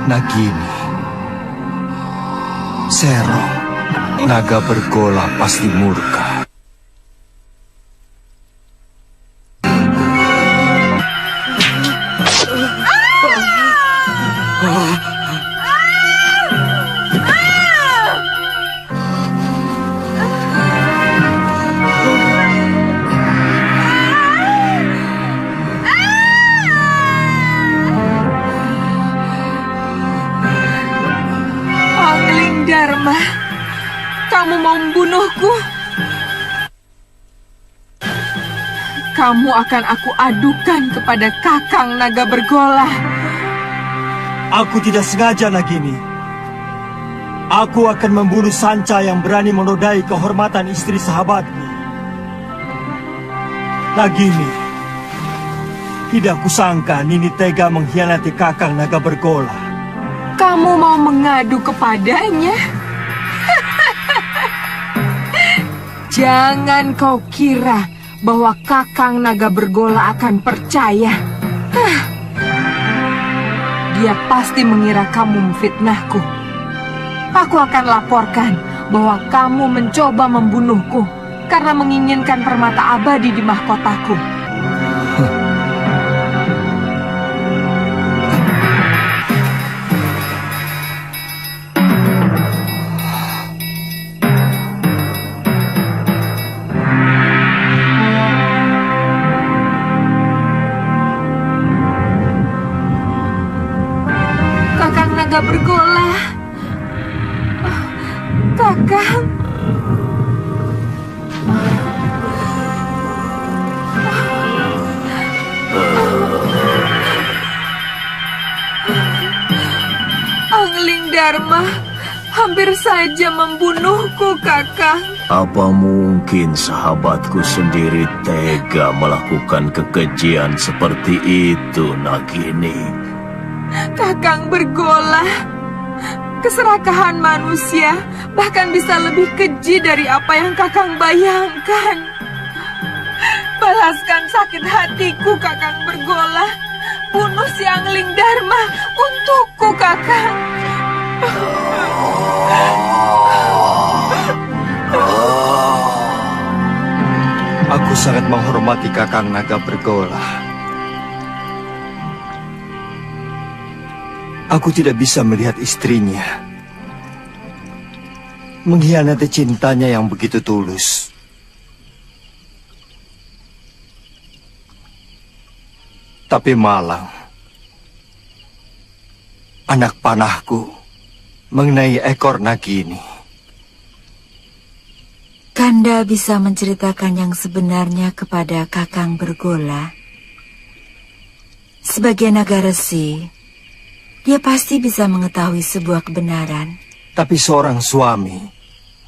Nagini, Sero, naga bergola pasti murka. Dharma, kamu mau membunuhku? Kamu akan aku adukan kepada Kakang Naga Bergola. Aku tidak sengaja, Nagini. Aku akan membunuh Sanca yang berani menodai kehormatan istri sahabatku. Nagini, tidak kusangka Nini tega mengkhianati Kakang Naga Bergola. Kamu mau mengadu kepadanya? Jangan kau kira bahwa Kakang Naga Bergola akan percaya. Dia pasti mengira kamu memfitnahku. Aku akan laporkan bahwa kamu mencoba membunuhku karena menginginkan permata abadi di mahkotaku. Naga Bergola, Kakang. Angling Dharma hampir saja membunuhku, Kakang. Apa mungkin sahabatku sendiri tega melakukan kekejian seperti itu, Nagini? Kakang Bergola, keserakahan manusia bahkan bisa lebih keji dari apa yang Kakang bayangkan. Balaskan sakit hatiku, Kakang Bergola. Bunuh si Angling Dharma untukku, Kakang. Aku sangat menghormati Kakang Naga Bergola. Aku tidak bisa melihat istrinya mengkhianati cintanya yang begitu tulus. Tapi Malang, anak panahku, mengenai ekor Nagini. Kanda bisa menceritakan yang sebenarnya kepada Kakang Bergola. Sebagai naga resi, dia pasti bisa mengetahui sebuah kebenaran. Tapi seorang suami,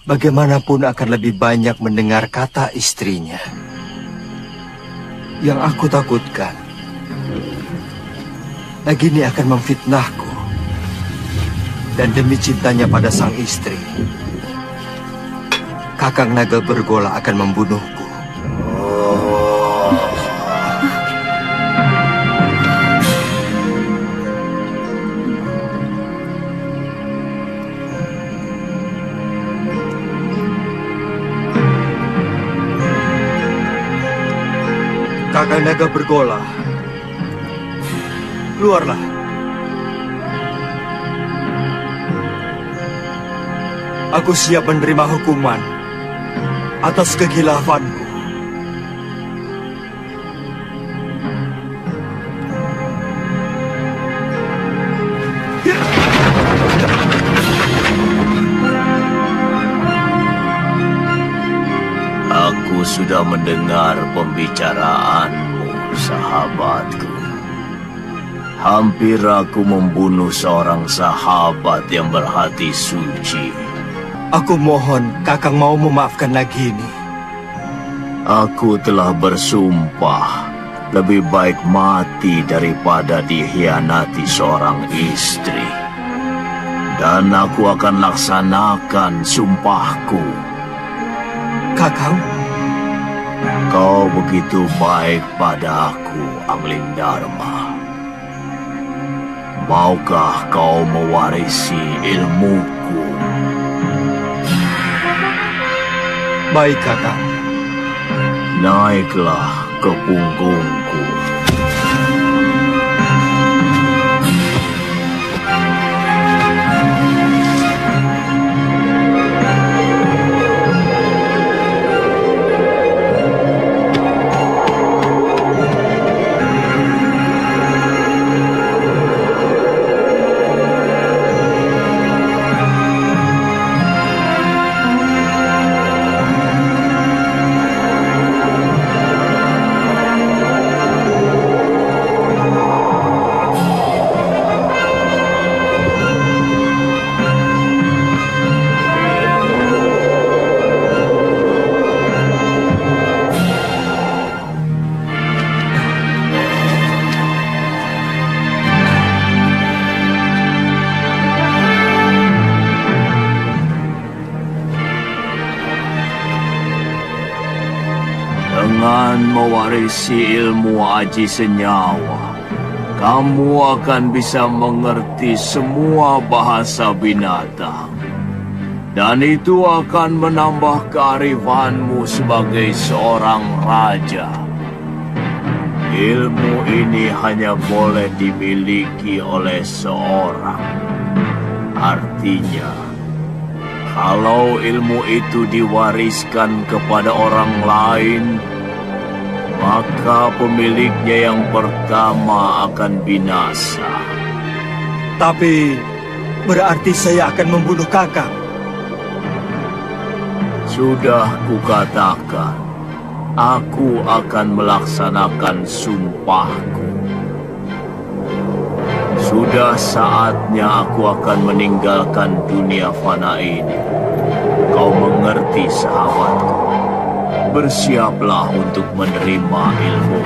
bagaimanapun akan lebih banyak mendengar kata istrinya. Yang aku takutkan, Nagini akan memfitnahku. Dan demi cintanya pada sang istri, Kakang Naga Bergola akan membunuhku. Kakang Naga Bergola, keluarlah. Aku siap menerima hukuman atas kegilafanku. Aku sudah mendengar pembicaraanmu, sahabatku. Hampir aku membunuh seorang sahabat yang berhati suci. Aku mohon Kakang mau memaafkan Nagini. Aku telah bersumpah lebih baik mati daripada dikhianati seorang istri. Dan aku akan laksanakan sumpahku. Kakang, Kau begitu baik padaku, Anglingdarma. Maukah kau mewarisi ilmuku? baik Kakang. Naiklah ke punggungku. Dengan mewarisi ilmu aji senyawa, kamu akan bisa mengerti semua bahasa binatang. Dan itu akan menambah kearifanmu sebagai seorang raja. Ilmu ini hanya boleh dimiliki oleh seorang. Artinya, kalau ilmu itu diwariskan kepada orang lain, maka pemiliknya yang pertama akan binasa. Tapi berarti saya akan membunuh Kakang. Sudah kukatakan, aku akan melaksanakan sumpahku. Sudah saatnya aku akan meninggalkan dunia fana ini. Kau mengerti, sahabatku? Bersiaplah untuk menerima ilmu.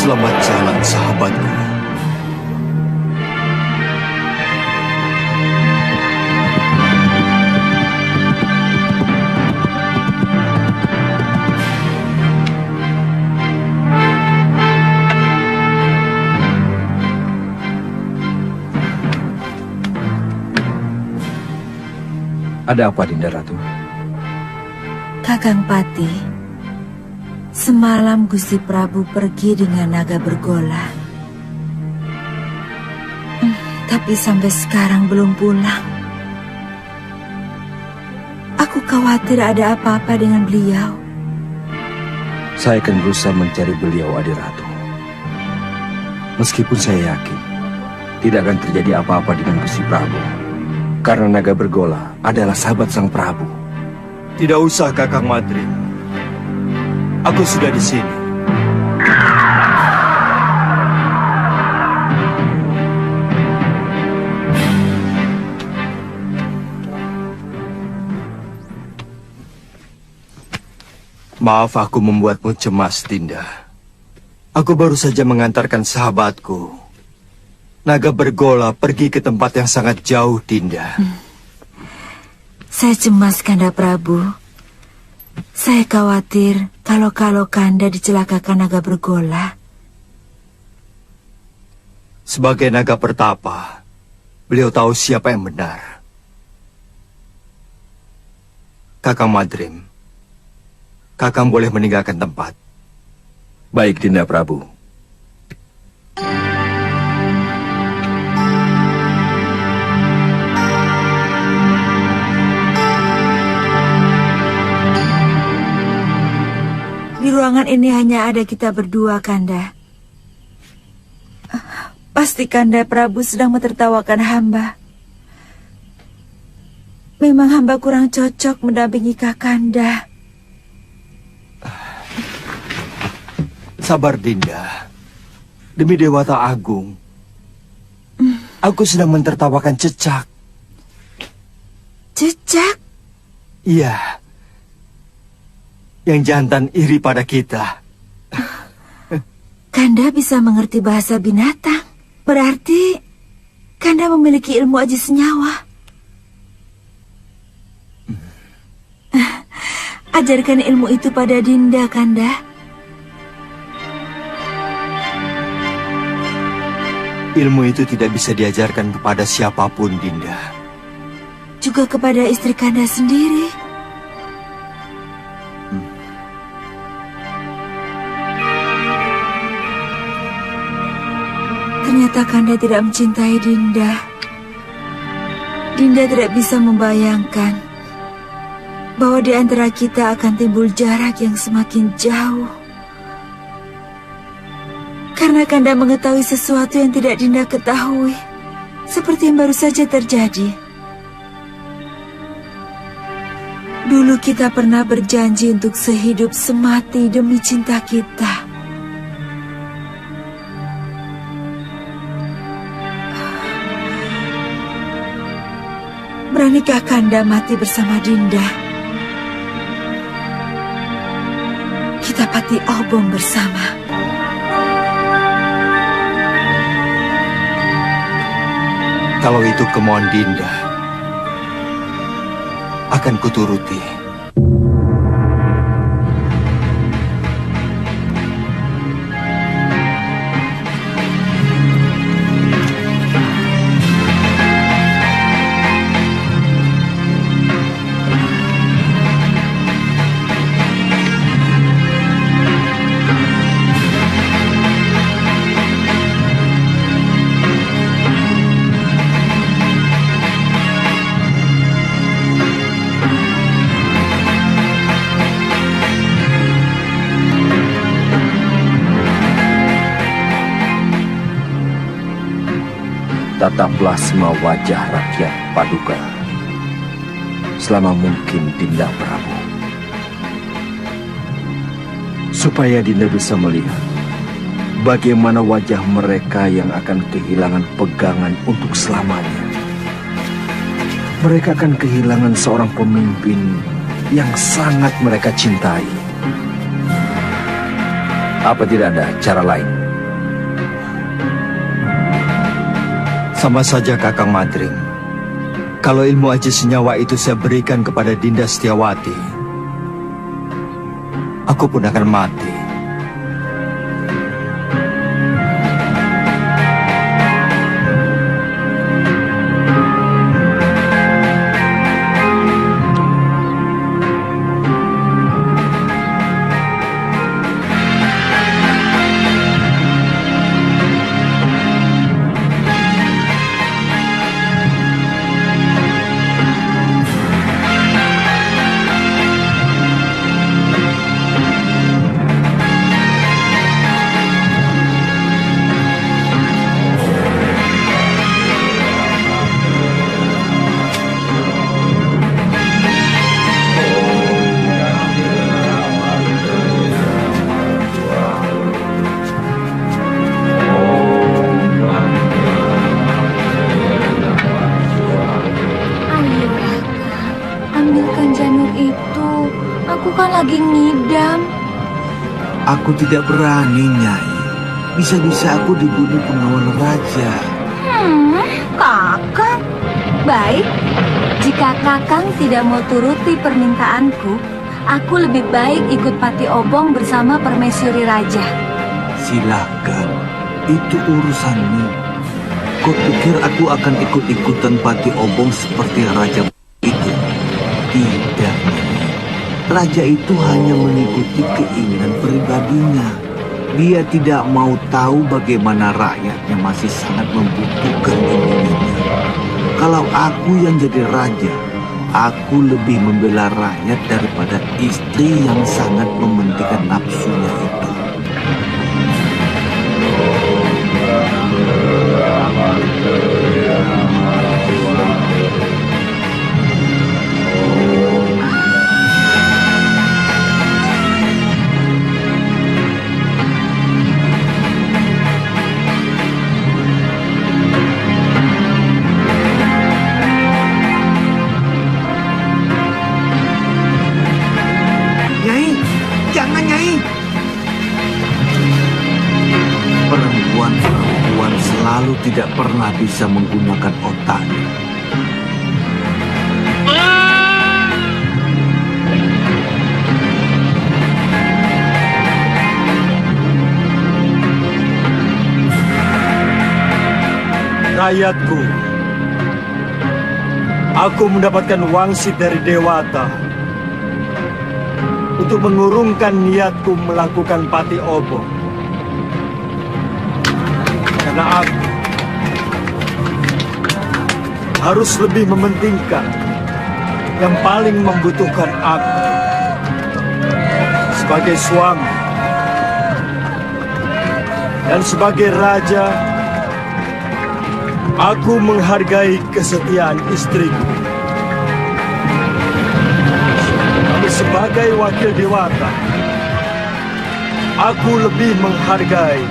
Selamat jalan, sahabatku. Ada apa, Dinda Ratu? Kakang Pati, semalam Gusti Prabu pergi dengan naga bergola. Tapi sampai sekarang belum pulang. Aku khawatir ada apa-apa dengan beliau. Saya akan berusaha mencari beliau, Adi Ratu. Meskipun saya yakin tidak akan terjadi apa-apa dengan Gusti Prabu, karena naga bergola adalah sahabat Sang Prabu. Tidak usah, Kakang Madri. Aku sudah di sini. Maaf aku membuatmu cemas, Dinda. Aku baru saja mengantarkan sahabatku, naga bergola, pergi ke tempat yang sangat jauh, Dinda. Saya cemas, Kanda Prabu. Saya khawatir kalau Kanda dicelakakan naga bergola. Sebagai naga pertapa, beliau tahu siapa yang benar. Kakang Madrim, Kakang boleh meninggalkan tempat. Baik, Dinda Prabu. Di ruangan ini hanya ada kita berdua, Kanda. Pasti Kanda Prabu sedang mentertawakan hamba. Memang hamba kurang cocok mendampingi Kakanda. Sabar, Dinda. Demi Dewata Agung, aku sedang mentertawakan Cecak. Cecak? Iya. Yang jantan iri pada kita. Kanda bisa mengerti bahasa binatang. Berarti Kanda memiliki ilmu aji senyawa. Ajarkan ilmu itu pada Dinda, Kanda. Ilmu itu tidak bisa diajarkan kepada siapapun, Dinda. Juga kepada istri Kanda sendiri. Ternyata Kanda tidak mencintai Dinda. Dinda tidak bisa membayangkan bahwa di antara kita akan timbul jarak yang semakin jauh. Karena Kanda mengetahui sesuatu yang tidak Dinda ketahui, seperti yang baru saja terjadi. Dulu kita pernah berjanji untuk sehidup semati demi cinta kita. Beranikah Kanda mati bersama Dinda? Kita pati obong bersama. Kalau itu kemauan Dinda, akan kuturuti. Tataplah semua wajah rakyat Paduka selama mungkin, Dinda Prabu, supaya Dinda bisa melihat bagaimana wajah mereka yang akan kehilangan pegangan untuk selamanya. Mereka akan kehilangan seorang pemimpin yang sangat mereka cintai. Apa tidak ada cara lain? Sama saja, Kakang Madrim. Kalau ilmu aji senyawa itu saya berikan kepada Dinda Setiawati, aku pun akan mati. lagi ngidam. Aku tidak berani, Nyai. Bisa-bisa aku dibunuh pengawal raja. Kakang. Baik, jika Kakang tidak mau turuti permintaanku, Aku lebih baik ikut Pati Obong bersama permaisuri raja. Silakan, itu urusanmu. Kau pikir aku akan ikut-ikutan Pati Obong seperti raja itu? Tidak, Nyai. Raja itu hanya mengikuti keinginan pribadinya. Dia tidak mau tahu bagaimana rakyatnya masih sangat membutuhkan pemimpinnya. Kalau aku yang jadi raja, aku lebih membela rakyat daripada istri yang sangat mementingkan nafsunya itu. Nyai, jangan Nyai. Perempuan-perempuan selalu tidak pernah bisa menggunakan otaknya. Rakyatku, aku mendapatkan wangsit dari Dewata untuk mengurungkan niatku melakukan Pati Obong. Karena aku harus lebih mementingkan yang paling membutuhkan aku sebagai suami dan sebagai raja. Aku menghargai kesetiaan istriku. Tapi sebagai wakil Dewata, aku lebih menghargai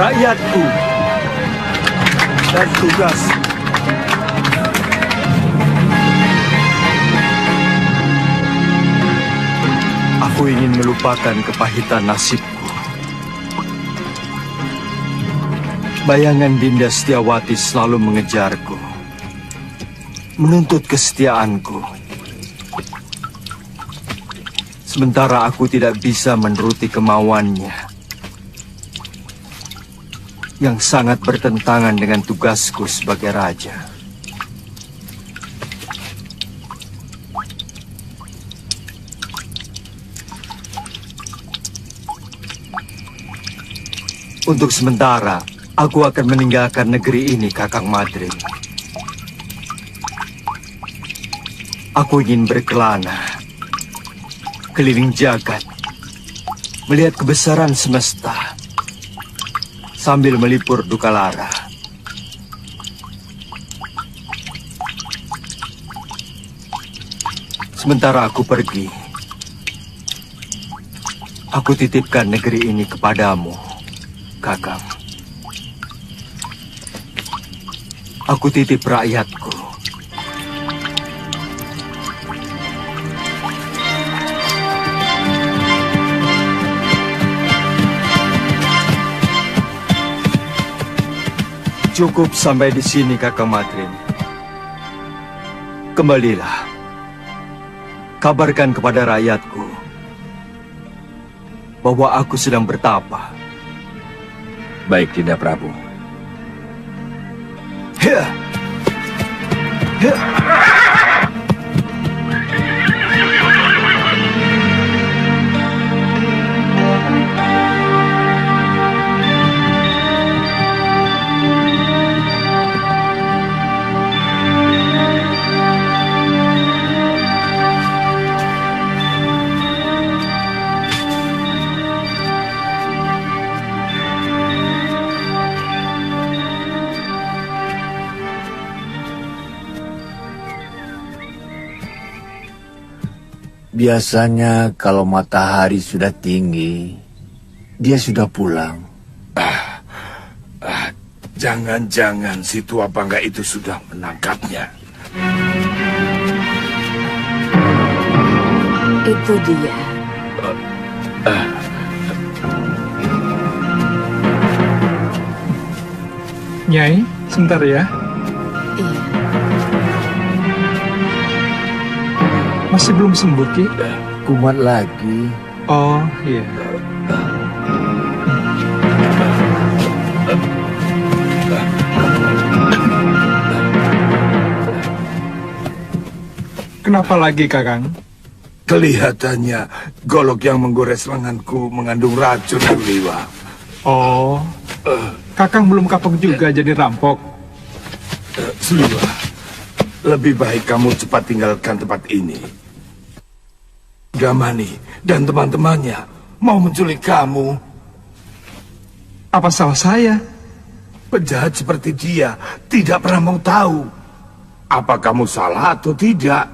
rakyatku dan tugas. Aku ingin melupakan kepahitan nasibku. Bayangan Dinda Setiawati selalu mengejarku, menuntut kesetiaanku. Sementara aku tidak bisa menuruti kemauannya, yang sangat bertentangan dengan tugasku sebagai raja. Untuk sementara, aku akan meninggalkan negeri ini, Kakang Madrim. Aku ingin berkelana, keliling jagat, melihat kebesaran semesta, sambil melipur duka lara. Sementara aku pergi, aku titipkan negeri ini kepadamu, Kakang. Aku titip rakyatku. Cukup sampai di sini, Kakang Madrim. Kembalilah. Kabarkan kepada rakyatku bahwa aku sedang bertapa. Baik, Dinda Prabu. Biasanya kalau matahari sudah tinggi, dia sudah pulang. Jangan-jangan si tua bangga itu sudah menangkapnya. Itu dia. Nyai, sebentar ya. Iya. Masih belum sembuh, Ki? Kumat lagi. Oh, iya. Kenapa lagi, Kakang? Kelihatannya golok yang menggores lenganku mengandung racun, Liwa. Oh, Kakang belum kapok juga jadi rampok. Suliwa, lebih baik kamu cepat tinggalkan tempat ini. Gamani dan teman-temannya mau menculik kamu. Apa salah saya? Penjahat seperti dia tidak pernah mau tahu apa kamu salah atau tidak.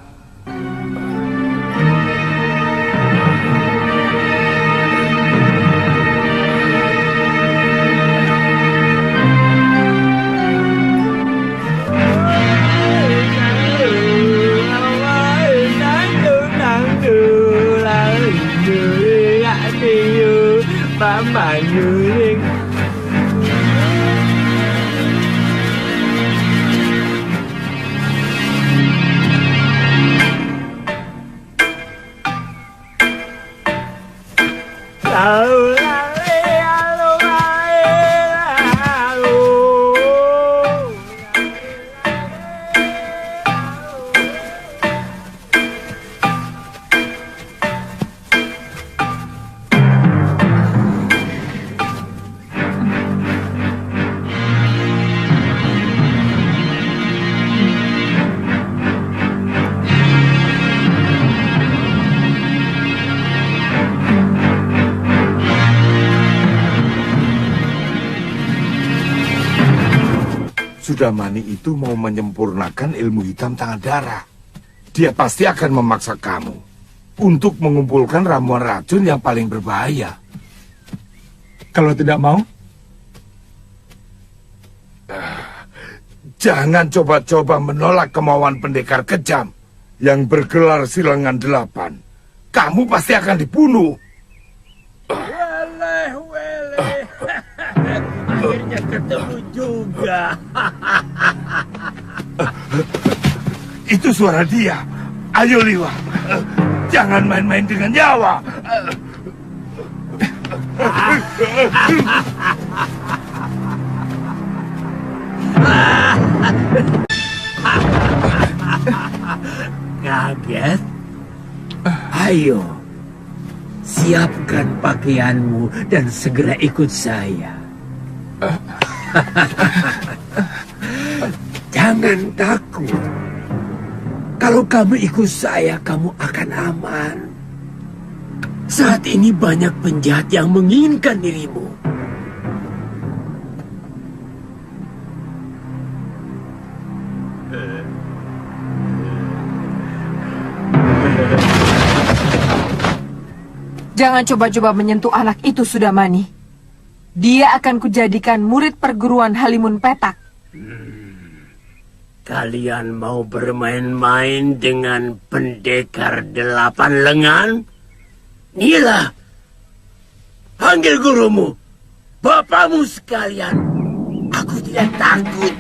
Sudamani itu mau menyempurnakan ilmu hitam tangan darah. Dia pasti akan memaksa kamu untuk mengumpulkan ramuan racun yang paling berbahaya. Kalau tidak mau? Jangan coba-coba menolak kemauan pendekar kejam yang bergelar Silangan 8. Kamu pasti akan dibunuh. Akhirnya ketemu juga. Itu suara dia. Ayo Liwa, jangan main-main dengan nyawa. Kaget? Ayo, siapkan pakaianmu dan segera ikut saya. Jangan takut. Kalau kamu ikut saya, kamu akan aman. Saat ini banyak penjahat yang menginginkan dirimu. Jangan coba-coba menyentuh anak itu, Sudamani. Dia akan kujadikan murid perguruan Halimun Petak. Kalian mau bermain-main dengan pendekar 8 lengan? Inilah, panggil gurumu, bapakmu sekalian. Aku tidak takut.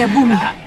pada bumi.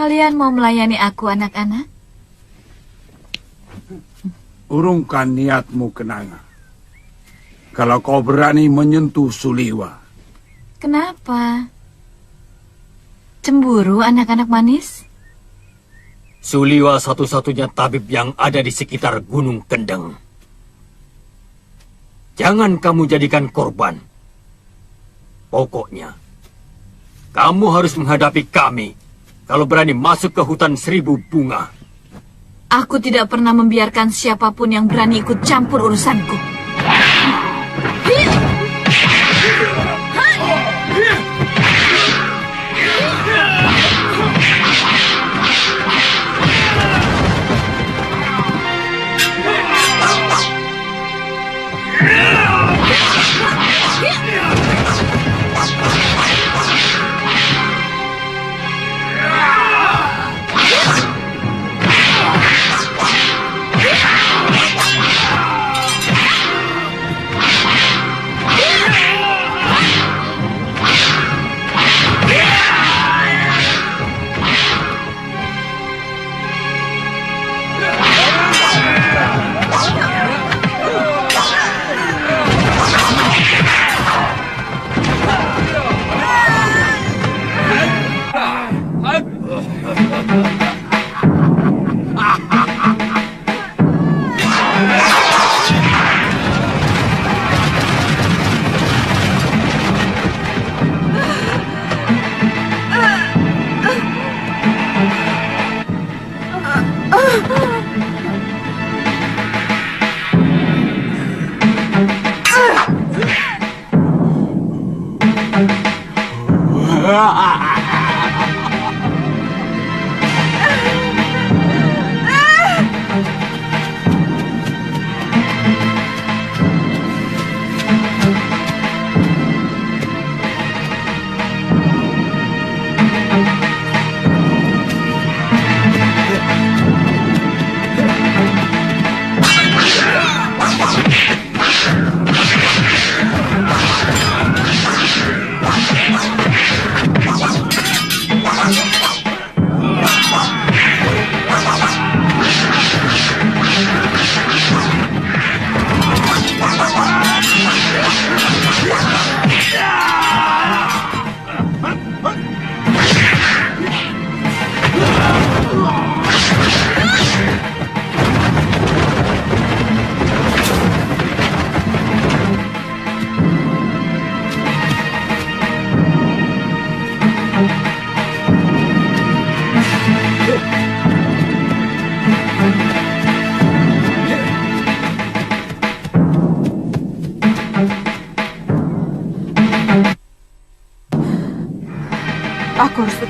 Kalian mau melayani aku, anak-anak? Urungkan niatmu, Kenanga. Kalau kau berani menyentuh Suliwa. Kenapa? Cemburu, anak-anak manis? Suliwa satu-satunya tabib yang ada di sekitar Gunung Kendeng. Jangan kamu jadikan korban. Pokoknya, kamu harus menghadapi kami kalau berani masuk ke hutan 1000 bunga. Aku tidak pernah membiarkan siapapun yang berani ikut campur urusanku.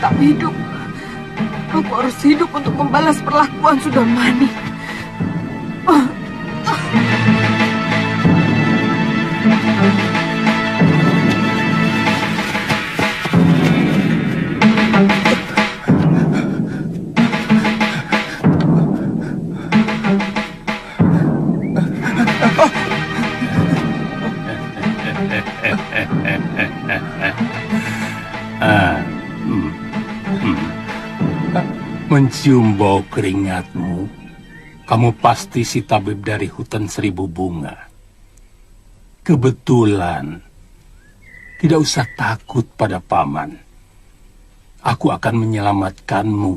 tetap hidup. Aku harus hidup untuk membalas perlakuan Sudamani. Mencium bau keringatmu, kamu pasti si tabib dari hutan 1000 bunga. Kebetulan, tidak usah takut pada paman. Aku akan menyelamatkanmu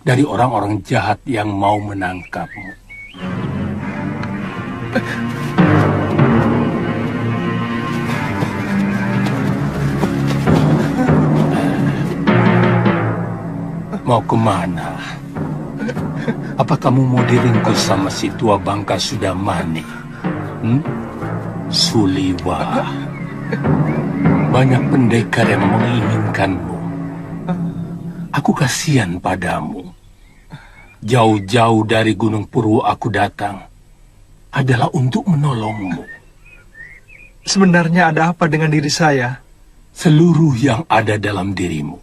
dari orang-orang jahat yang mau menangkapmu. Mau kemana? Apa kamu mau diringkus sama si tua bangka Sudamani? Suliwa. Banyak pendekar yang menginginkanmu. Aku kasihan padamu. Jauh-jauh dari Gunung Purwo aku datang adalah untuk menolongmu. Sebenarnya ada apa dengan diri saya? Seluruh yang ada dalam dirimu,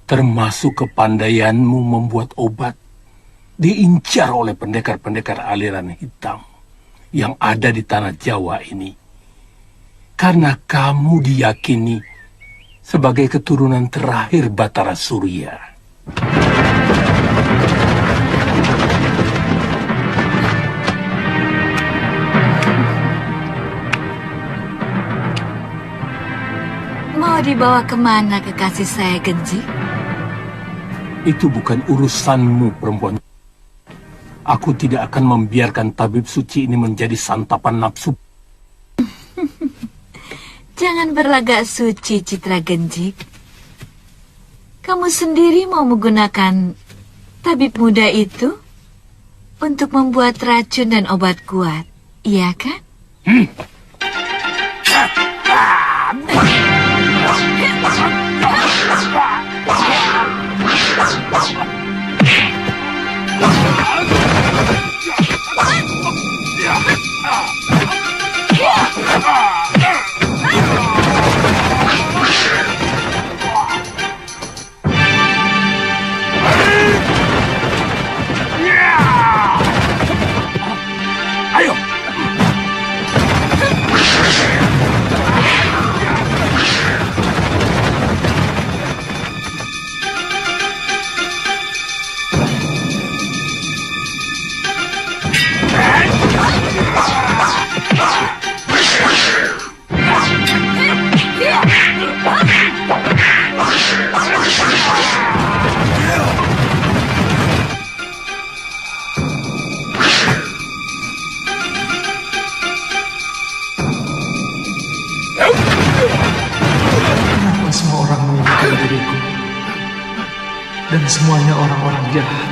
termasuk kepandaianmu membuat obat, diincar oleh pendekar-pendekar aliran hitam yang ada di tanah Jawa ini. Karena kamu diyakini sebagai keturunan terakhir Batara Surya. Mau dibawa kemana kekasih saya, Genji? Itu bukan urusanmu, perempuan. Aku tidak akan membiarkan tabib suci ini menjadi santapan nafsu. Jangan berlagak suci, Citra Genji. Kamu sendiri mau menggunakan tabib muda itu untuk membuat racun dan obat kuat, iya kan? Ayo! Kenapa semua orang menginginkan diriku? Dan semuanya orang-orang jahat.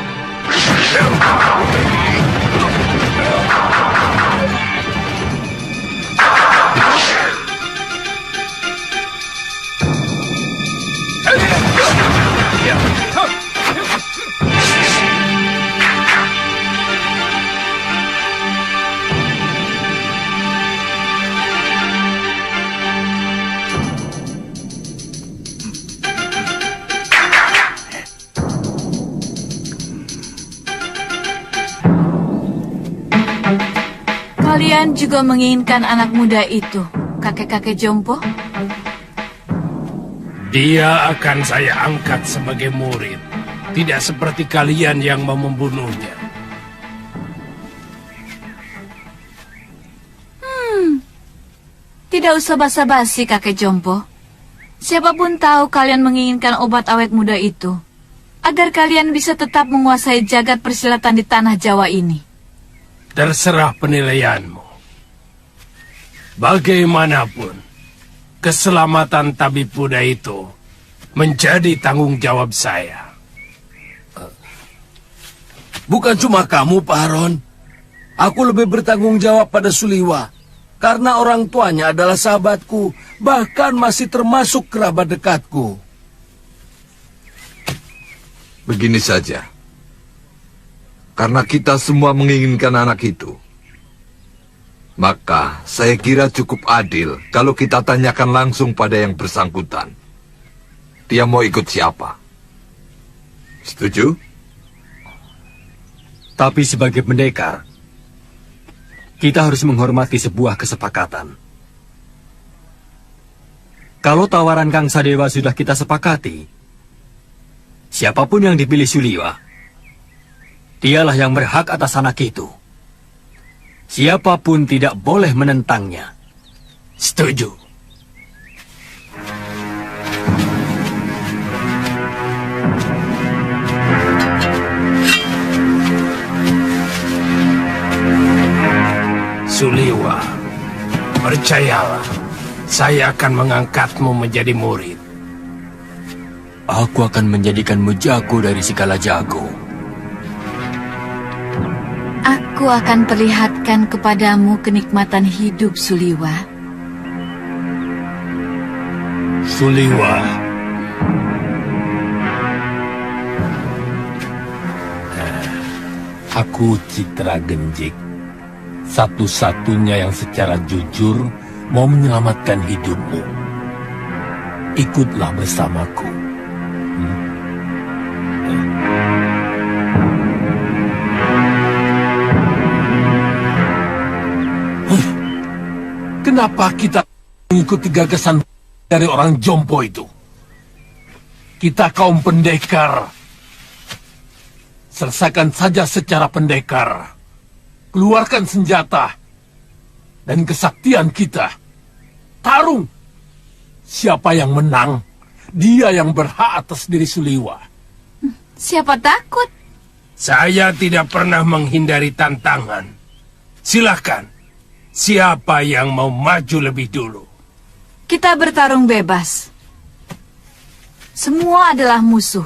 Kalian juga menginginkan anak muda itu, kakek-kakek jompo? Dia akan saya angkat sebagai murid. Tidak seperti kalian yang mau membunuhnya. Tidak usah basa-basi, kakek jompo. Siapapun tahu kalian menginginkan obat awet muda itu, agar kalian bisa tetap menguasai jagat persilatan di tanah Jawa ini. Terserah penilaianmu. Bagaimanapun, keselamatan tabib muda itu menjadi tanggung jawab saya. Bukan cuma kamu, Pak Haron. Aku lebih bertanggung jawab pada Suliwa. Karena orang tuanya adalah sahabatku, bahkan masih termasuk kerabat dekatku. Begini saja. Karena kita semua menginginkan anak itu, maka saya kira cukup adil kalau kita tanyakan langsung pada yang bersangkutan. Dia mau ikut siapa? Setuju? Tapi sebagai pendekar, kita harus menghormati sebuah kesepakatan. Kalau tawaran Kang Sadewa sudah kita sepakati, siapapun yang dipilih Suliwa, dialah yang berhak atas anak itu. Siapapun tidak boleh menentangnya. Setuju. Suliwa, percayalah, saya akan mengangkatmu menjadi murid. Aku akan menjadikanmu jago dari segala jago. Aku akan perlihatkan kepadamu kenikmatan hidup, Suliwa. Suliwa. Aku Citra Genjik, satu-satunya yang secara jujur mau menyelamatkan hidupmu. Ikutlah bersamaku. Kenapa kita mengikuti gagasan dari orang jompo itu? Kita kaum pendekar. Selesaikan saja secara pendekar. Keluarkan senjata dan kesaktian kita. Tarung. Siapa yang menang, dia yang berhak atas diri Suliwa. Siapa takut? Saya tidak pernah menghindari tantangan. Silakan. Siapa yang mau maju lebih dulu? Kita bertarung bebas. Semua adalah musuh.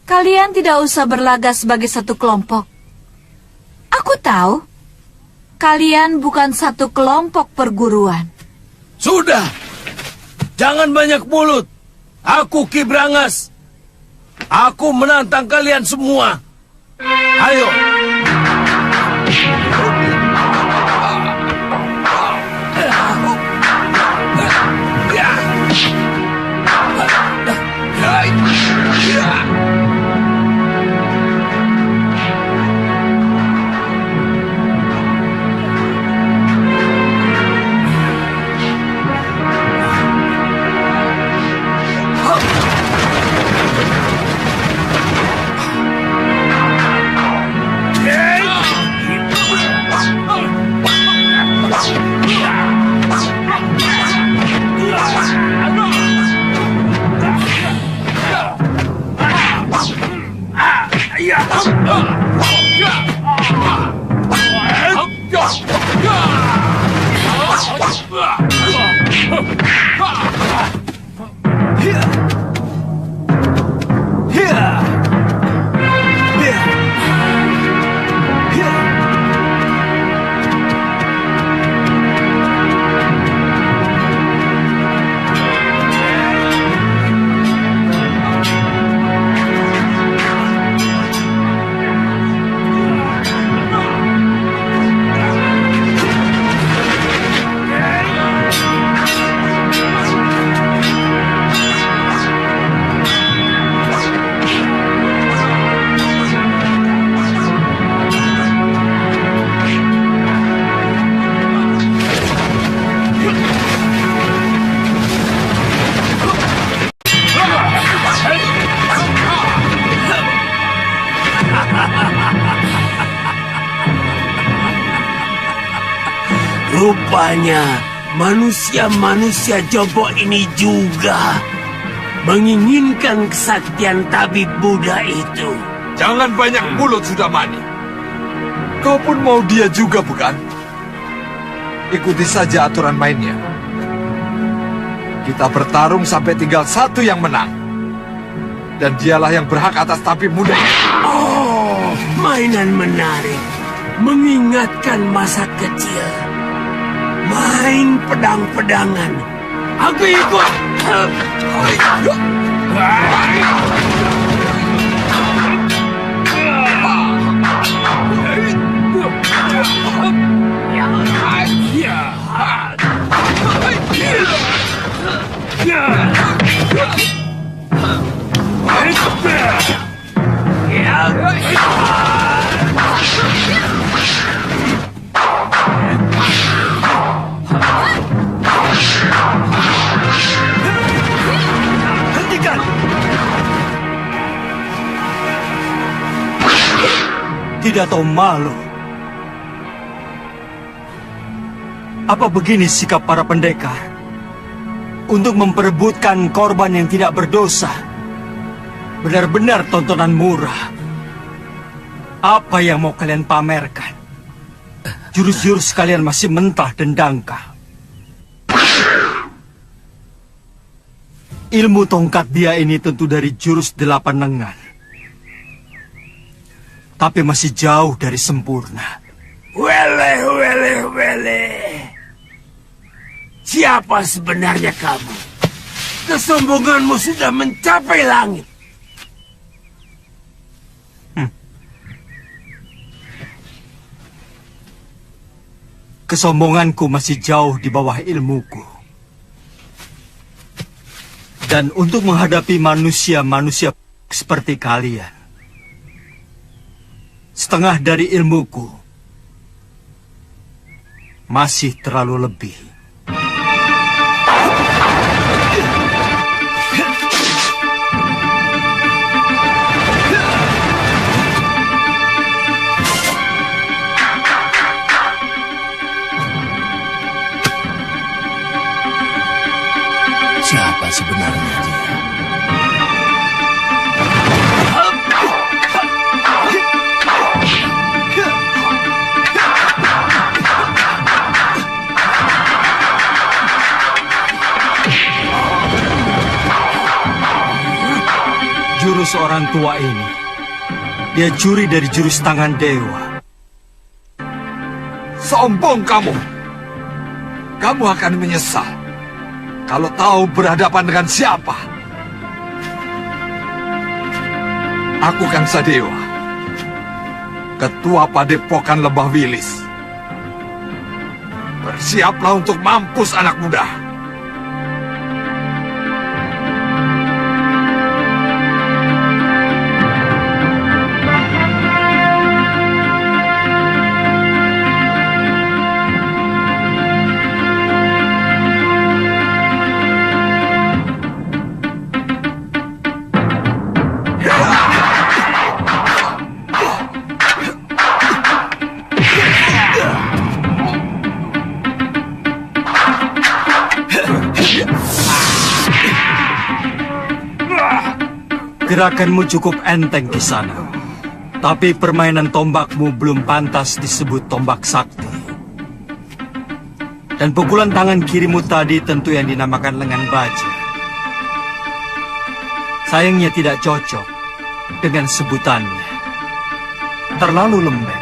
Kalian tidak usah berlaga sebagai satu kelompok. Aku tahu, kalian bukan satu kelompok perguruan. Sudah! Jangan banyak mulut. Aku Ki Brangas. Aku menantang kalian semua. Ayo! Rupanya manusia-manusia jompo ini juga menginginkan kesaktian tabib Buddha itu. Jangan banyak mulut, Sudamani. Kau pun mau dia juga, bukan? Ikuti saja aturan mainnya. Kita bertarung sampai tinggal satu yang menang. Dan dialah yang berhak atas tabib muda. Oh, mainan menarik. Mengingatkan masa kecil. Main pedang-pedangan. Aku ikut. Tidak tahu malu. Apa begini sikap para pendekar? Untuk memperebutkan korban yang tidak berdosa. Benar-benar tontonan murah. Apa yang mau kalian pamerkan? Jurus-jurus kalian masih mentah dan dangkal. Ilmu tongkat dia ini tentu dari jurus 8 lengan. Tapi masih jauh dari sempurna. Wele. Siapa sebenarnya kamu? Kesombonganmu sudah mencapai langit. Kesombonganku masih jauh di bawah ilmuku. Dan untuk menghadapi manusia-manusia seperti kalian, setengah dari ilmuku masih terlalu lebih. Siapa sebenarnya dia? Jurus orang tua ini, dia curi dari jurus tangan dewa. Sombong kamu. Kamu akan menyesal kalau tahu berhadapan dengan siapa. Aku Kangsa Dewa, Ketua Padepokan Lembah Wilis. Bersiaplah untuk mampus anak muda. Gerakanmu cukup enteng di sana. Tapi permainan tombakmu belum pantas disebut tombak sakti. Dan pukulan tangan kirimu tadi tentu yang dinamakan lengan baja. Sayangnya tidak cocok dengan sebutannya. Terlalu lembek.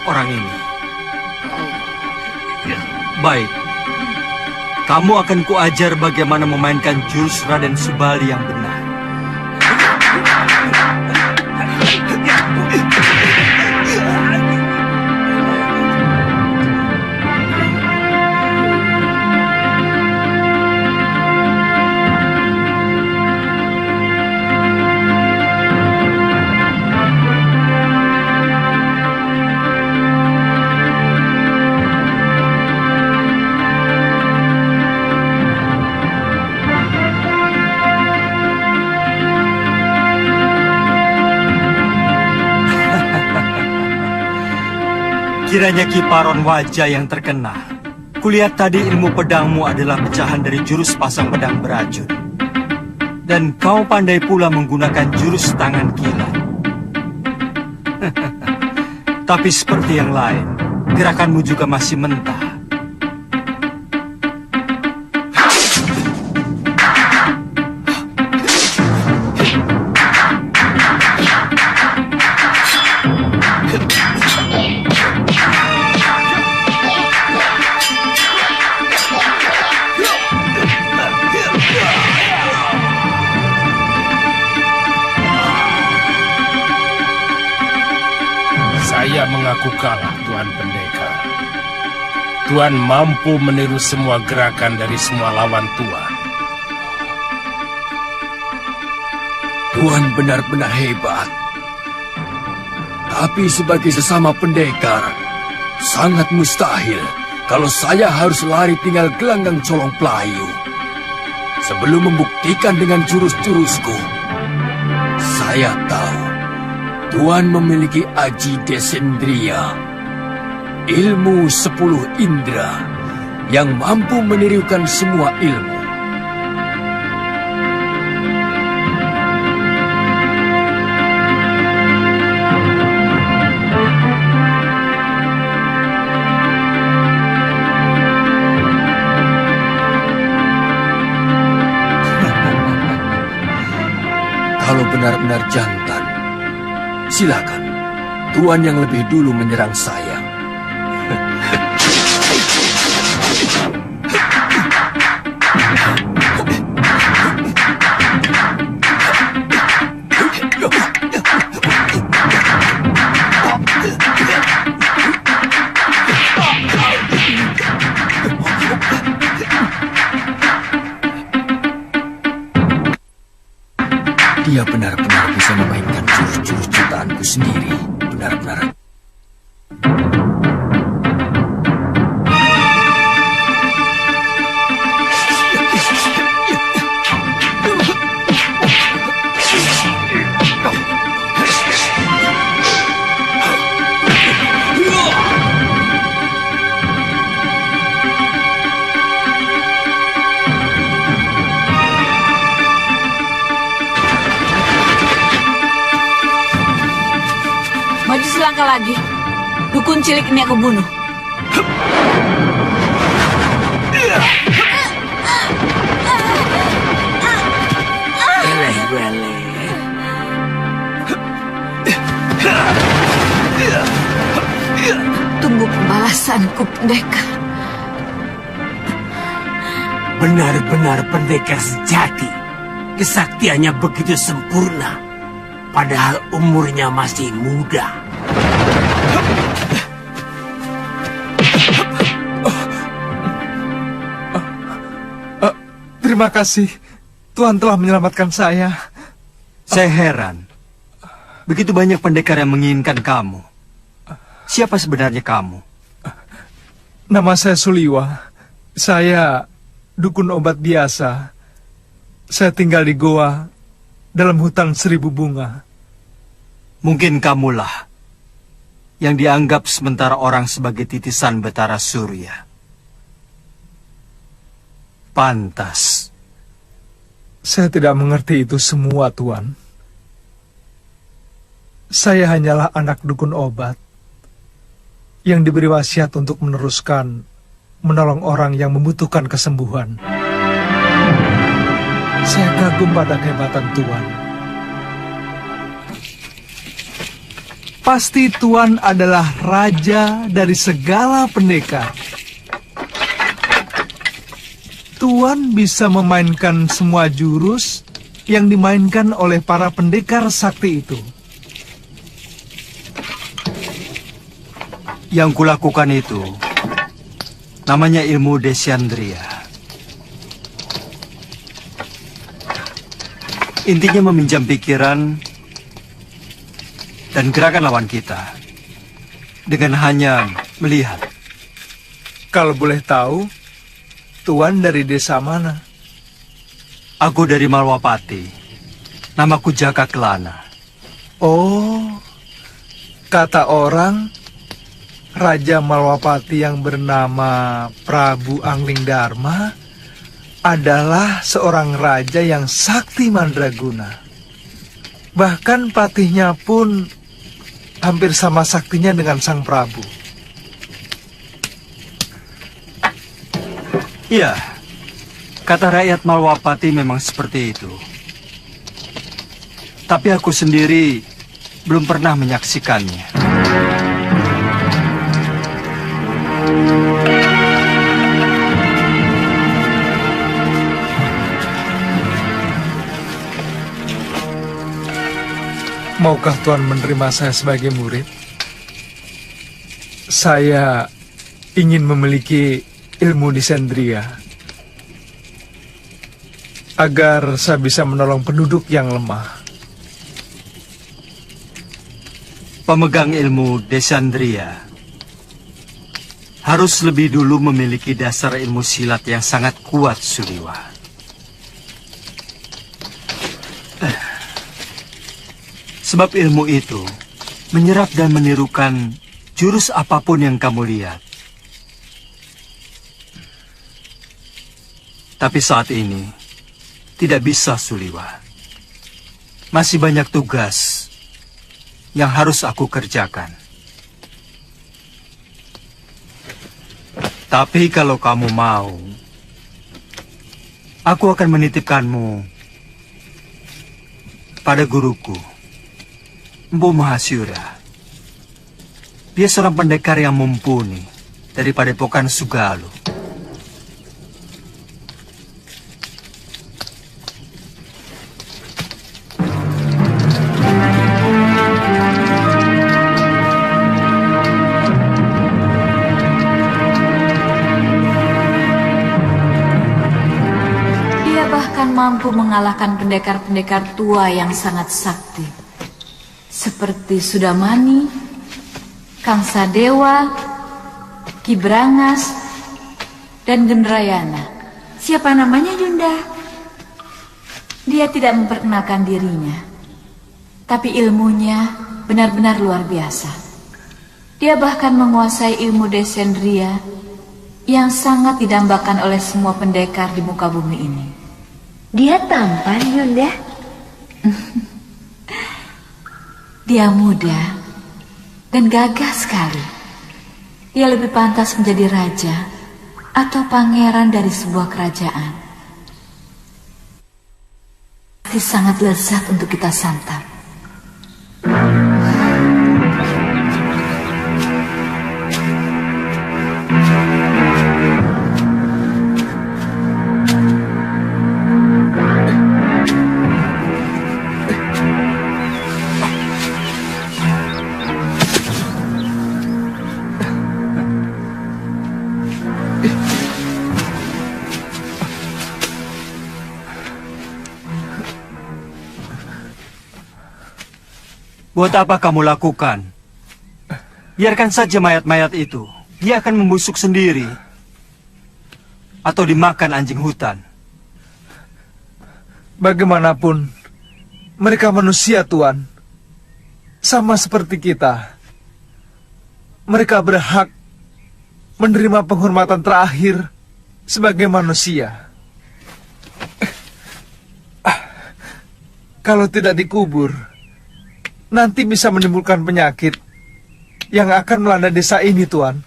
Orang ini. Baik. Kamu akan kuajar bagaimana memainkan jurus Raden Subali yang benar. Kiranya kiparon wajah yang terkenal. Kulihat tadi ilmu pedangmu adalah pecahan dari jurus pasang pedang beracun. Dan kau pandai pula menggunakan jurus tangan kilat. Tapi seperti yang lain, gerakanmu juga masih mentah. Saya mengaku kalah, Tuan Pendekar. Tuan mampu meniru semua gerakan dari semua lawan Tuan. Tuan benar-benar hebat. Tapi sebagai sesama pendekar, sangat mustahil kalau saya harus lari tinggal gelanggang colong pelayu. Sebelum membuktikan dengan jurus-jurusku, saya tahu Tuan memiliki Aji Desendria, ilmu 10 indera yang mampu menirukan semua ilmu. Kalau benar-benar jantan, silakan. Tuan yang lebih dulu menyerang saya. Dia benar-benar bisa memainkan jurus-jurus ciptaanku sendiri. Benar-benar. Maju selangkah lagi. Dukun cilik ini aku bunuh. Tunggu pembalasanku, pendekar. Benar-benar pendekar sejati. Kesaktiannya begitu sempurna. Padahal umurnya masih muda. Terima kasih. Tuhan telah menyelamatkan saya. Saya heran. Begitu banyak pendekar yang menginginkan kamu. Siapa sebenarnya kamu? Nama saya Suliwa. Saya dukun obat biasa. Saya tinggal di goa dalam hutan 1000 bunga. Mungkin kamulah yang dianggap sementara orang sebagai titisan Betara Surya. Pantas. Saya tidak mengerti itu semua, Tuan. Saya hanyalah anak dukun obat yang diberi wasiat untuk menolong orang yang membutuhkan kesembuhan. Saya kagum pada kehebatan Tuan. Pasti Tuan adalah raja dari segala pendekar. Tuan bisa memainkan semua jurus yang dimainkan oleh para pendekar sakti itu. Yang kulakukan itu namanya ilmu Desandria. Intinya meminjam pikiran dan gerakan lawan kita dengan hanya melihat. Kalau boleh tahu, Tuan dari desa mana? Aku dari Malwapati. Namaku Jaka Kelana. Oh, kata orang, Raja Malwapati yang bernama Prabu Angling Dharma adalah seorang raja yang sakti mandraguna. Bahkan patihnya pun hampir sama saktinya dengan sang Prabu. Iya, kata rakyat Malwapati memang seperti itu. Tapi aku sendiri belum pernah menyaksikannya. Maukah Tuan menerima saya sebagai murid? Saya ingin memiliki ilmu Desandria agar saya bisa menolong penduduk yang lemah. pemegang ilmu Desandria harus lebih dulu memiliki dasar ilmu silat yang sangat kuat, Suliwa. Sebab ilmu itu menyerap dan menirukan jurus apapun yang kamu lihat. Tapi saat ini tidak bisa, Suliwa. Masih banyak tugas yang harus aku kerjakan. Tapi kalau kamu mau, aku akan menitipkanmu pada guruku, Mpu Mahasyura. Dia seorang pendekar yang mumpuni dari Padepokan Sugalu. Mampu mengalahkan pendekar-pendekar tua yang sangat sakti, seperti Sudamani, Kang Sadewa, Ki Brangas, dan Gendrayana. Siapa namanya, Yunda? Dia tidak memperkenalkan dirinya, tapi ilmunya benar-benar luar biasa. Dia bahkan menguasai ilmu Desandria yang sangat didambakan oleh semua pendekar di muka bumi ini. Dia tampan, Yunda. Dia muda dan gagah sekali. Dia lebih pantas menjadi raja atau pangeran dari sebuah kerajaan. Pasti sangat lezat untuk kita santap. Buat apa kamu lakukan? Biarkan saja mayat-mayat itu. Dia akan membusuk sendiri. Atau dimakan anjing hutan. Bagaimanapun, mereka manusia, Tuan. Sama seperti kita. Mereka berhak menerima penghormatan terakhir sebagai manusia. Kalau tidak dikubur, nanti bisa menimbulkan penyakit yang akan melanda desa ini, Tuan.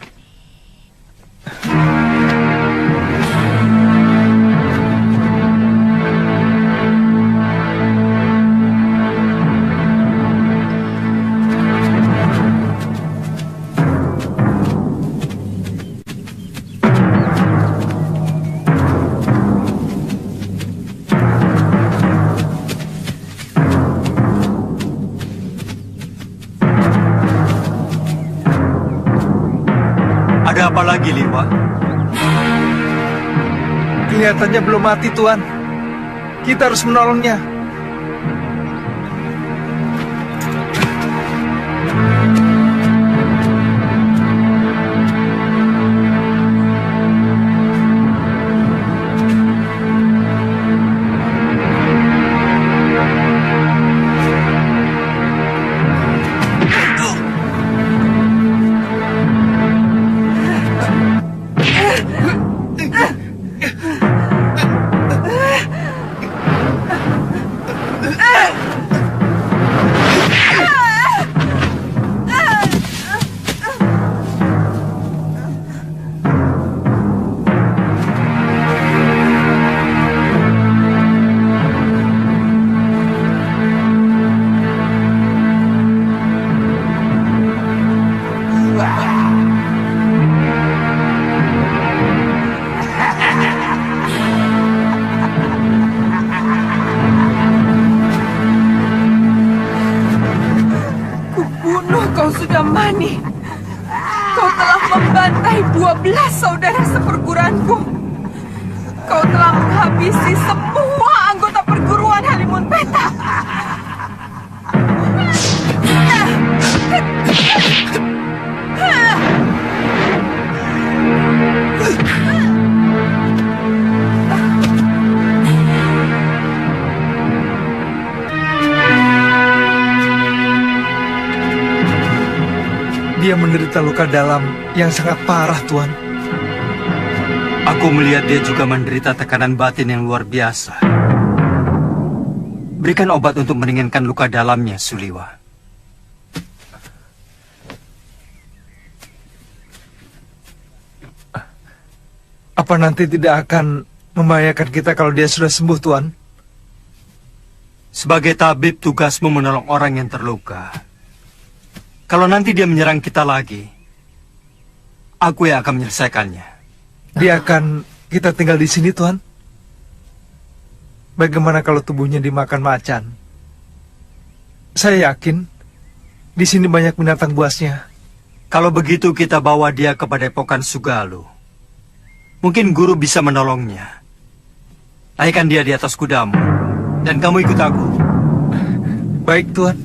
Ada apa lagi, Liwa? Kelihatannya belum mati, Tuan. Kita harus menolongnya. Sudamani, kau telah membantai 12 saudara seperguruanku. Kau telah menghabisi semua anggota perguruan Halimun Petak. Dia menderita luka dalam yang sangat parah, Tuan. Aku melihat dia juga menderita tekanan batin yang luar biasa. Berikan obat untuk meringankan luka dalamnya, Suliwa. Apa nanti tidak akan membahayakan kita kalau dia sudah sembuh, Tuan? Sebagai tabib, tugasmu menolong orang yang terluka. Kalau nanti dia menyerang kita lagi, aku yang akan menyelesaikannya. Dia akan kita tinggal di sini, Tuan? Bagaimana kalau tubuhnya dimakan macan? Saya yakin di sini banyak binatang buasnya. Kalau begitu kita bawa dia ke Padepokan Sugalu. Mungkin guru bisa menolongnya. Naikkan dia di atas kudamu, dan kamu ikut aku. Baik, Tuan.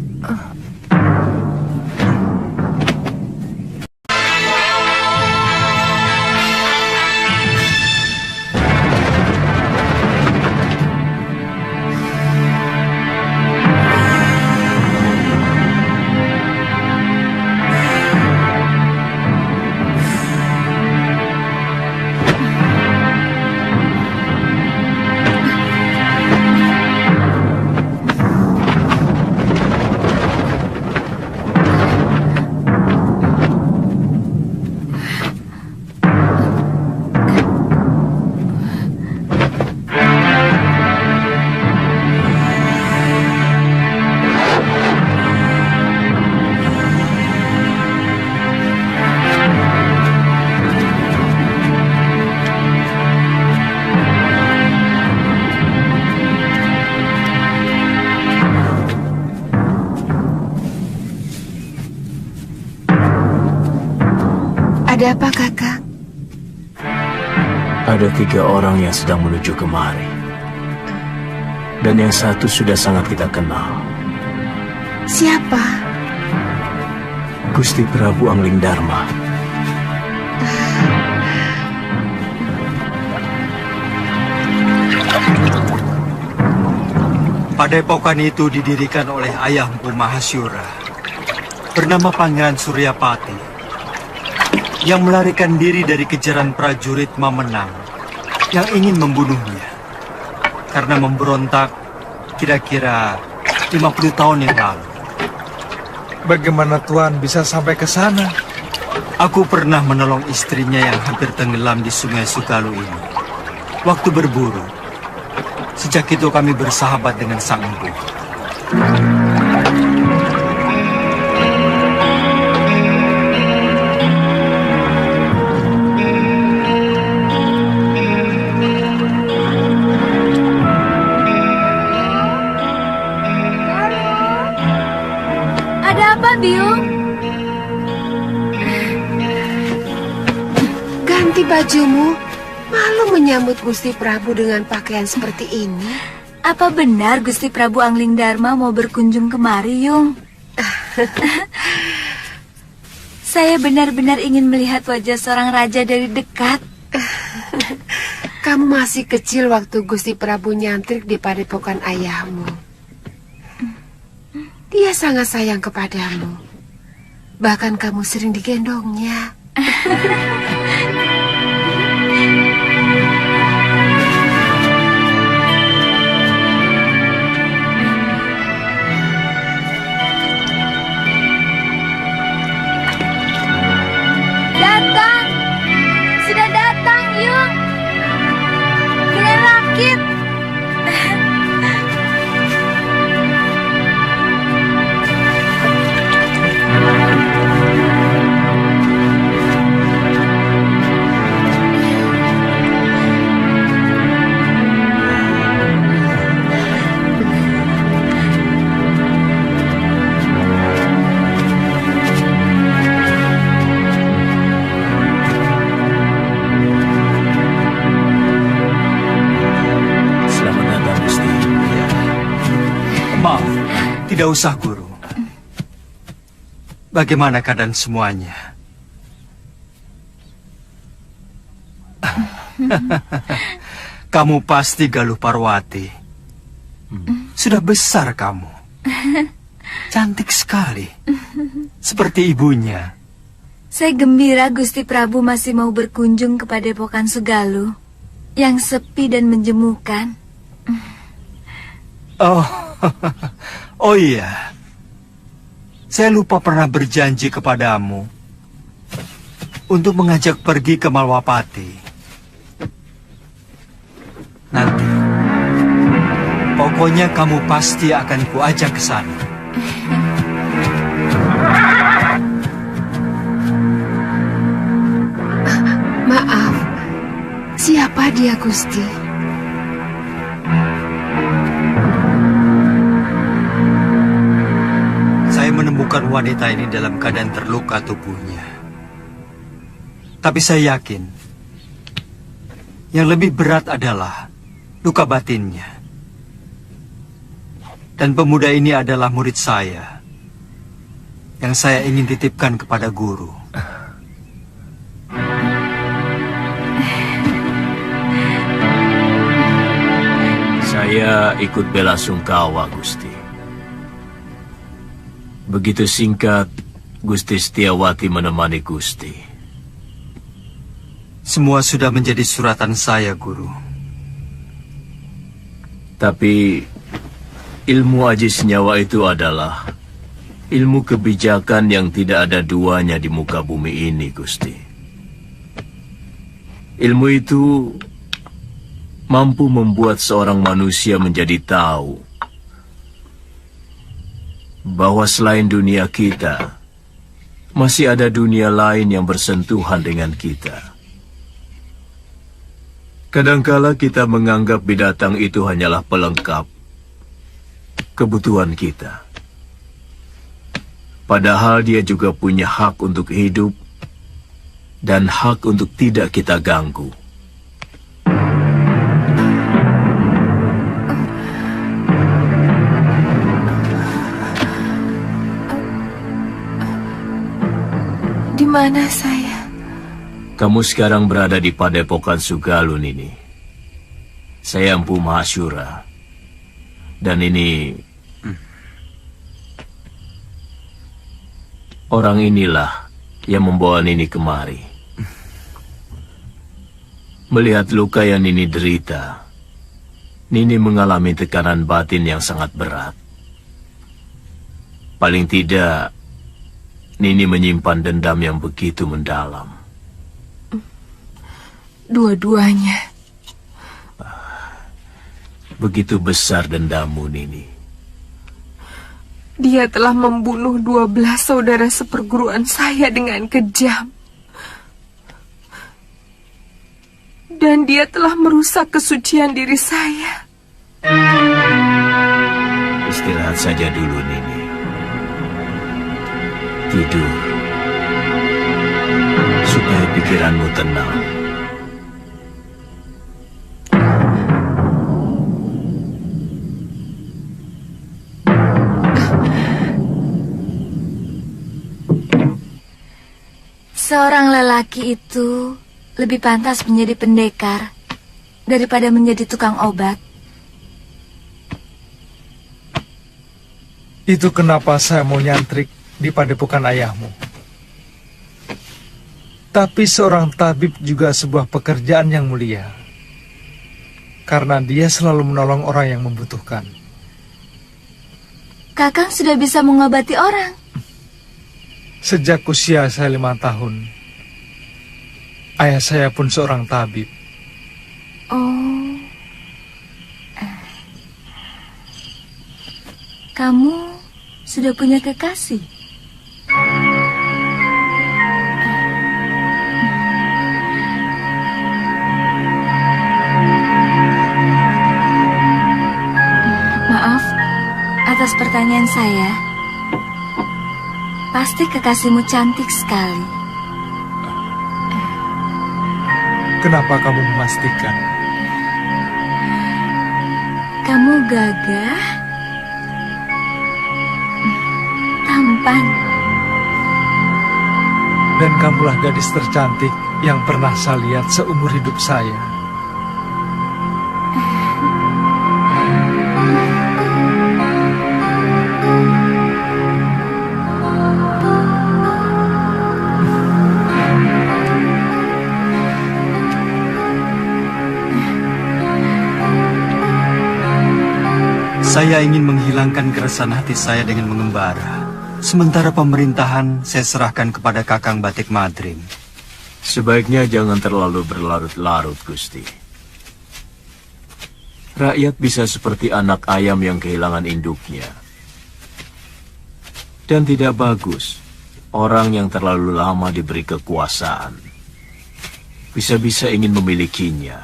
Ada apa, Kakak? Ada 3 orang yang sedang menuju kemari. Dan yang satu sudah sangat kita kenal. Siapa? Gusti Prabu Anglingdarma. Padepokan itu didirikan oleh ayah Mpu Mahasyura, bernama Pangeran Suryapati, yang melarikan diri dari kejaran prajurit Mamenang yang ingin membunuhnya karena memberontak kira-kira 50 tahun yang lalu. Bagaimana Tuan bisa sampai ke sana? Aku pernah menolong istrinya yang hampir tenggelam di Sungai Sugalu ini waktu berburu. Sejak itu kami bersahabat dengan Sang Empu. Biung, ganti bajumu. Malu menyambut Gusti Prabu dengan pakaian seperti ini. Apa benar Gusti Prabu Anglingdarma mau berkunjung kemari, Yung? Saya benar-benar ingin melihat wajah seorang raja dari dekat. Kamu masih kecil waktu Gusti Prabu nyantrik di padepokan ayahmu. Dia sangat sayang kepadamu. Bahkan kamu sering digendongnya. Datang! Sudah datang, Yung! Kalian rakit! Tidak usah, Guru. Bagaimana keadaan semuanya? Kamu pasti Galuh Parwati. Sudah besar kamu. Cantik sekali. Seperti ibunya. Saya gembira Gusti Prabu masih mau berkunjung ke Padepokan Sugaluh yang sepi dan menjemukan. Oh iya. Saya lupa pernah berjanji kepadamu untuk mengajak pergi ke Malwapati. Nanti, pokoknya kamu pasti akan kuajak ke sana. Maaf, siapa dia, Gusti? Saya menemukan wanita ini dalam keadaan terluka tubuhnya. Tapi saya yakin, yang lebih berat adalah luka batinnya. Dan pemuda ini adalah murid saya, yang saya ingin titipkan kepada guru. Saya ikut bela sungkawa, Gusti. Begitu singkat, Gusti Setiawati menemani Gusti. Semua sudah menjadi suratan saya, Guru. Tapi ilmu aji senyawa itu adalah ilmu kebijakan yang tidak ada duanya di muka bumi ini, Gusti. Ilmu itu mampu membuat seorang manusia menjadi tahu bahwa selain dunia kita, masih ada dunia lain yang bersentuhan dengan kita. Kadangkala kita menganggap binatang itu hanyalah pelengkap kebutuhan kita. Padahal dia juga punya hak untuk hidup dan hak untuk tidak kita ganggu. Di mana saya? Kamu sekarang berada di Padepokan Sugaluh, Nini. Saya Empu Mahasyura. Dan ini orang inilah yang membawa Nini kemari. Melihat luka yang Nini derita, Nini mengalami tekanan batin yang sangat berat. Paling tidak, Nini menyimpan dendam yang begitu mendalam. Dua-duanya. Begitu besar dendammu, Nini. Dia telah membunuh 12 saudara seperguruan saya dengan kejam. Dan dia telah merusak kesucian diri saya. Istirahat saja dulu, Nini. Tidur. Supaya pikiranmu tenang. Seorang lelaki itu lebih pantas menjadi pendekar daripada menjadi tukang obat. Itu kenapa saya mau nyantrik di padepokan ayahmu. Tapi seorang tabib juga sebuah pekerjaan yang mulia. Karena dia selalu menolong orang yang membutuhkan. Kakang sudah bisa mengobati orang. Sejak usia saya 5 tahun, ayah saya pun seorang tabib. Oh, kamu sudah punya kekasih? Maaf atas pertanyaan saya. Pasti kekasihmu cantik sekali. Kenapa kamu memastikan? Kamu gagah, tampan, Dan kamulah gadis tercantik yang pernah saya lihat seumur hidup saya. Saya ingin menghilangkan keresahan hati saya dengan mengembara. Sementara pemerintahan saya serahkan kepada Kakang Batik Madrim. Sebaiknya jangan terlalu berlarut-larut, Gusti. Rakyat bisa seperti anak ayam yang kehilangan induknya. Dan tidak bagus orang yang terlalu lama diberi kekuasaan. Bisa-bisa ingin memilikinya.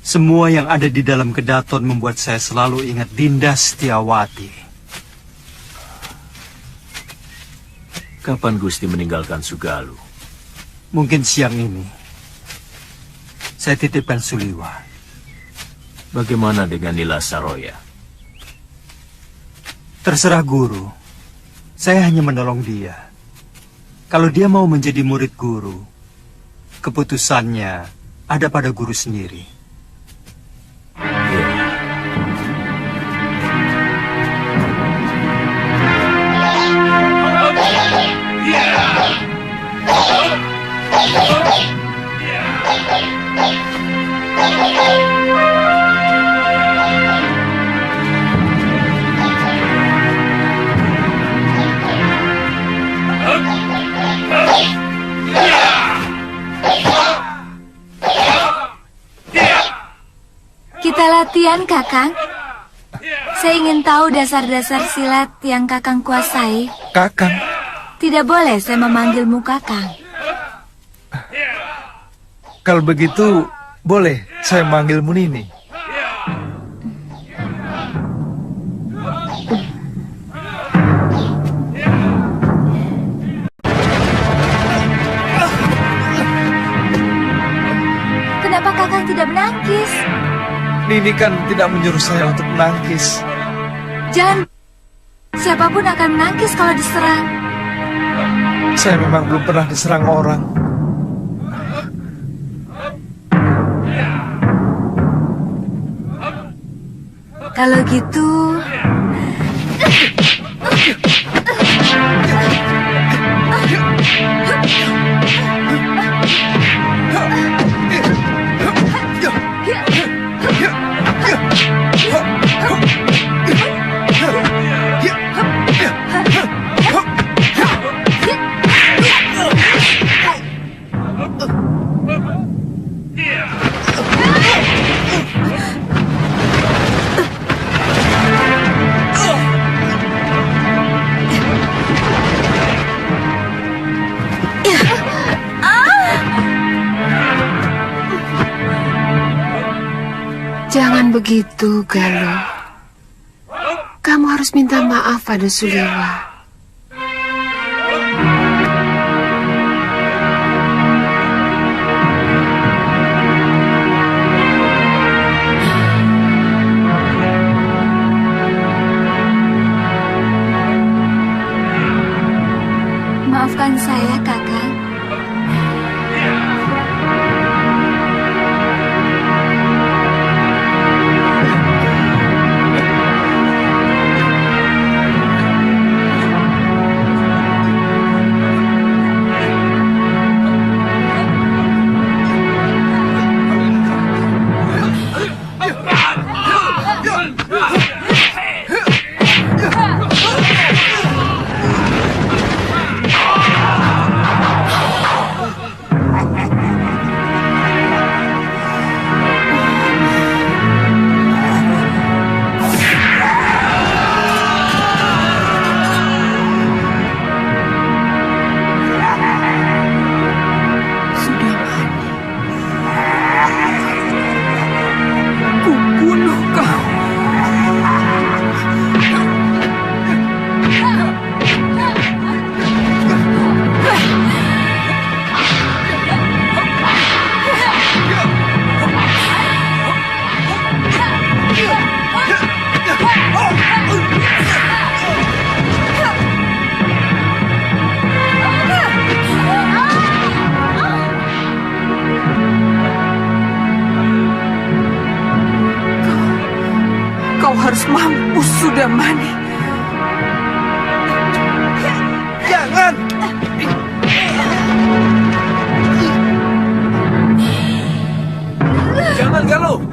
Semua yang ada di dalam kedaton membuat saya selalu ingat Dinda Setiawati. Kapan Gusti meninggalkan Sugalu? Mungkin siang ini. Saya titipkan Suliwa. Bagaimana dengan Nila Saroya? Terserah guru. Saya hanya menolong dia. Kalau dia mau menjadi murid guru, keputusannya ada pada guru sendiri. Kita latihan, Kakang. Saya ingin tahu dasar-dasar silat yang Kakang kuasai. Kakang? Tidak boleh saya memanggilmu Kakang. Kalau begitu, boleh saya manggilmu Nini. Kenapa Kakang tidak menangkis? Nini kan tidak menyuruh saya untuk menangkis. Jangan. Siapapun akan menangkis kalau diserang. Saya memang belum pernah diserang orang. Kalau gitu... Jangan begitu, Galuh. Kamu harus minta maaf pada Suliwa. Maafkan saya, Kakang. Kau harus mampus, Sudamani. Jangan! Jangan, Galuh!